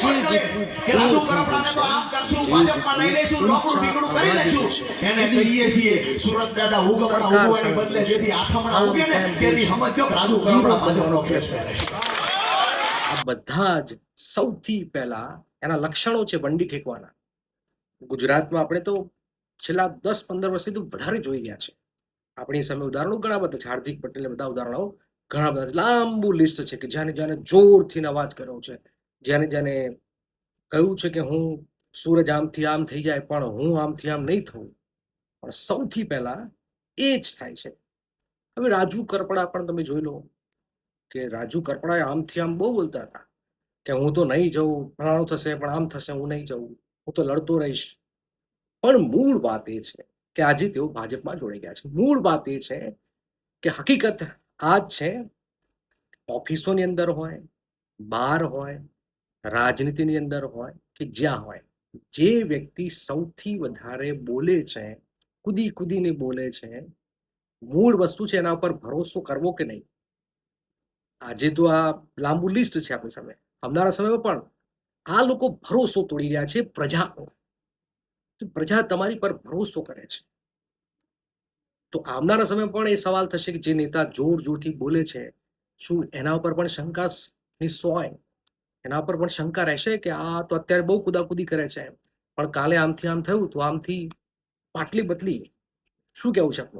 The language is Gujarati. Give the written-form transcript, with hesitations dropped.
જે જેટલું જોરથી બોલશે, જે જેટલું ઊંચા અવાજે બોલશે, કૂદી કૂદીને બોલશે, સરકાર સામે બોલશે, આમ તેમ બોલશે, હીરો બનવાનો પ્રયત્ન કરશે. આ બધા જ સૌથી પહેલા એના લક્ષણો છે વંડી ઠેકવાના. ગુજરાતમાં આપણે તો છેલ્લા 10-15 વર્ષથી તો વધારે જોઈ રહ્યા છે. આપણી સામે ઉદાહરણો ઘણા બધા છે. હાર્દિક પટેલને બધા ઉદાહરણો ઘણા બધા છે. લાંબુ લિસ્ટ છે કે જ્યાને જ્યાને જોરથી અવાજ કર્યો છે, જેને જેને કહ્યું છે કે હું સૂરજ આમથી આમ થઈ જાય પણ હું આમથી આમ નહીં થવું. પણ સૌથી પહેલા એ જ થાય છે. હવે રાજુ કરપડા પણ તમે જોઈ લો કે રાજુ કરપડા આમથી આમ બહુ બોલતા હતા કે હું તો નહીં જઉં, ફલાણું થશે પણ આમ થશે, હું નહીં જઉં, હું તો લડતો રહીશ. પણ મૂળ વાત એ છે કે આજે તેઓ ભાજપમાં જોડાઈ ગયા છે. મૂળ વાત એ છે કે હકીકત આ જ છે. ઓફિસોની અંદર હોય, બહાર હોય, રાજનીતિની અંદર હોય કે જ્યાં હોય, જે વ્યક્તિ સૌથી વધારે બોલે છે, કૂદી કૂદીને બોલે છે, મૂળ વસ્તુ છે એના ઉપર ભરોસો કરવો કે નહીં. આજે તો આ લાંબુ લિસ્ટ છે આપણી સામે. આવનારા સમયમાં પણ આ લોકો ભરોસો તોડી રહ્યા છે પ્રજાનો. પ્રજા તમારી પર ભરોસો કરે છે. તો આવનારા સમયમાં પણ એ સવાલ થશે કે જે નેતા જોર જોરથી બોલે છે, શું એના ઉપર પણ શંકાની સોય, એના ઉપર પણ શંકા રહેશે કે આ તો અત્યારે બહુ કુદાકુદી કરે છે, પણ કાલે આમથી આમ થયું તો આમથી પાટલી બદલી. શું કેવું છે આપનું?